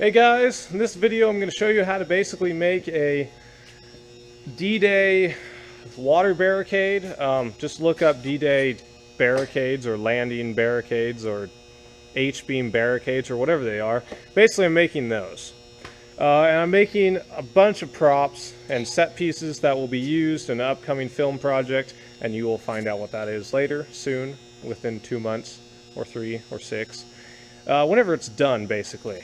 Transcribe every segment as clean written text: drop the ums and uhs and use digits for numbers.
Hey guys, in this video I'm going to show you how to basically make a D-Day water barricade. Just look up D-Day barricades or landing barricades or H-beam barricades or whatever they are. Basically I'm making those. And I'm making a bunch of props and set pieces that will be used in an upcoming film project, and you will find out what that is later, soon, within 2 months or 3 or 6. Whenever it's done, basically.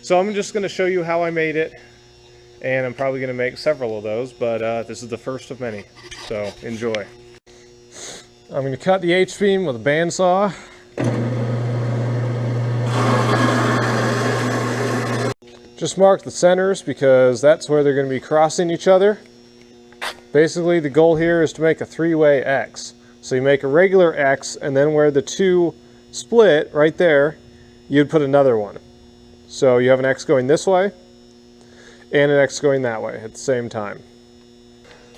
So I'm just going to show you how I made it, and I'm probably going to make several of those, but this is the first of many, so enjoy. I'm going to cut the H-beam with a bandsaw. Just mark the centers because that's where they're going to be crossing each other. Basically the goal here is to make a three-way X. So you make a regular X, and then where the two split, right there, you'd put another one. So you have an X going this way, and an X going that way at the same time.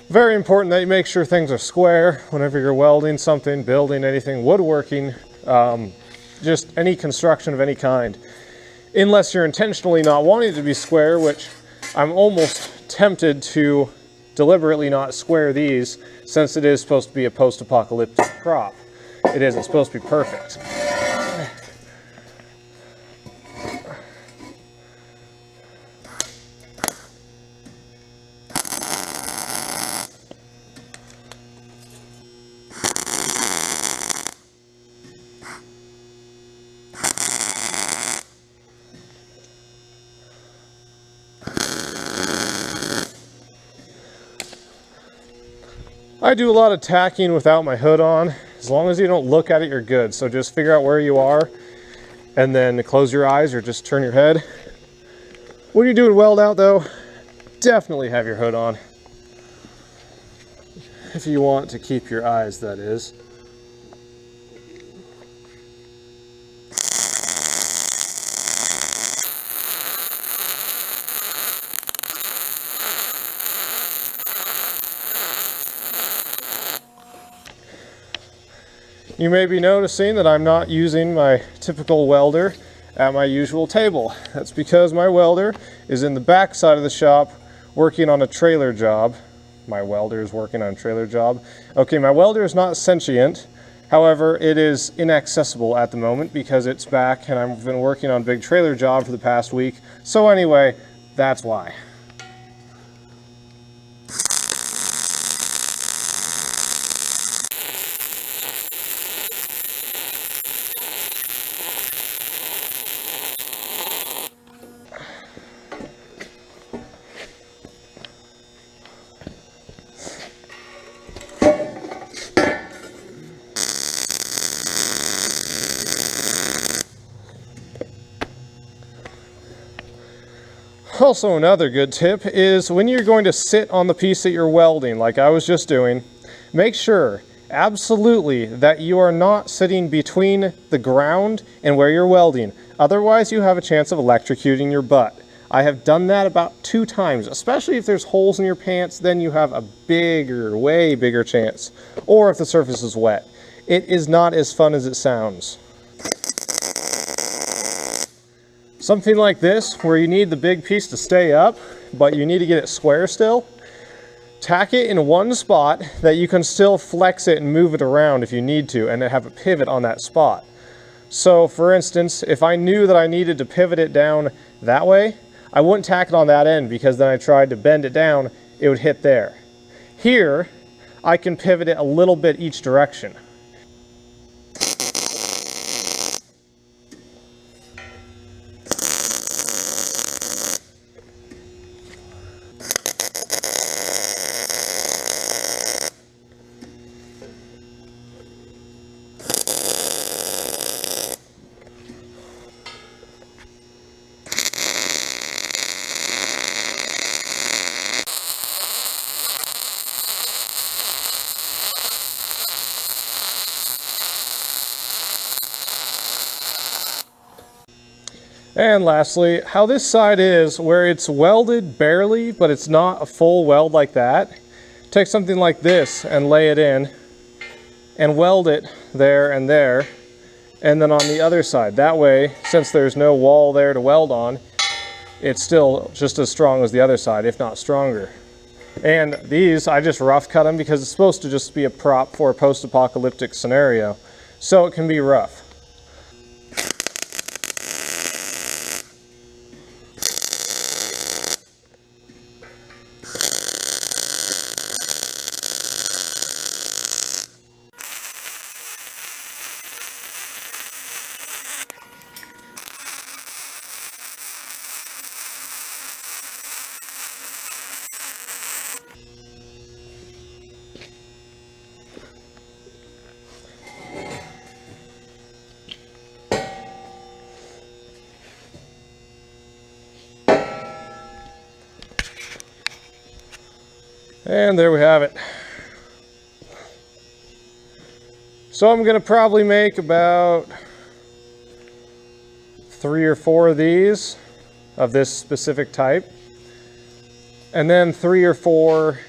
Very important that you make sure things are square whenever you're welding something, building anything, woodworking, just any construction of any kind. Unless you're intentionally not wanting it to be square, which I'm almost tempted to deliberately not square these, since it is supposed to be a post-apocalyptic prop. It isn't supposed to be perfect. I do a lot of tacking without my hood on. As long as you don't look at it, you're good. So just figure out where you are and then close your eyes or just turn your head. When you're doing weld out though, definitely have your hood on. If you want to keep your eyes, that is. You may be noticing that I'm not using my typical welder at my usual table. That's because my welder is in the back side of the shop working on a trailer job. My welder is working on a trailer job. Okay, my welder is not sentient. However, it is inaccessible at the moment because it's back and I've been working on a big trailer job for the past week. So anyway, that's why. Also, another good tip is when you're going to sit on the piece that you're welding, like I was just doing, make sure absolutely that you are not sitting between the ground and where you're welding. Otherwise, you have a chance of electrocuting your butt. I have done that about 2 times, especially if there's holes in your pants, then you have a bigger, way bigger chance. Or if the surface is wet. It is not as fun as it sounds. Something like this, where you need the big piece to stay up, but you need to get it square still, tack it in one spot that you can still flex it and move it around if you need to, and have a pivot on that spot. So for instance, if I knew that I needed to pivot it down that way, I wouldn't tack it on that end, because then I tried to bend it down, it would hit there. Here, I can pivot it a little bit each direction. And lastly, how this side is, where it's welded barely, but it's not a full weld like that. Take something like this and lay it in and weld it there and there, and then on the other side. That way, since there's no wall there to weld on, it's still just as strong as the other side, if not stronger. And these, I just rough cut them because it's supposed to just be a prop for a post-apocalyptic scenario, so it can be rough. And there we have it. So I'm going to probably make about 3 or 4 of these, of this specific type. And then 3 or 4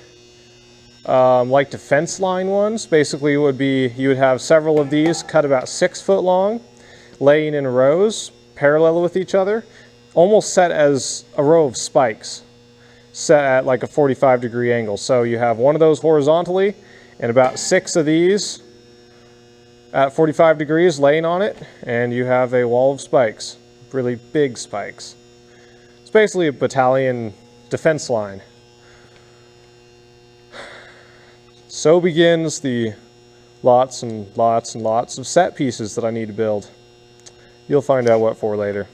like defense line ones. Basically it would be, you would have several of these cut about 6 foot long, laying in rows, parallel with each other, almost set as a row of spikes, set at like a 45-degree angle. So you have one of those horizontally and about 6 of these at 45 degrees laying on it, and you have a wall of spikes, really big spikes. It's basically a battalion defense line. So begins the lots and lots and lots of set pieces that I need to build. You'll find out what for later.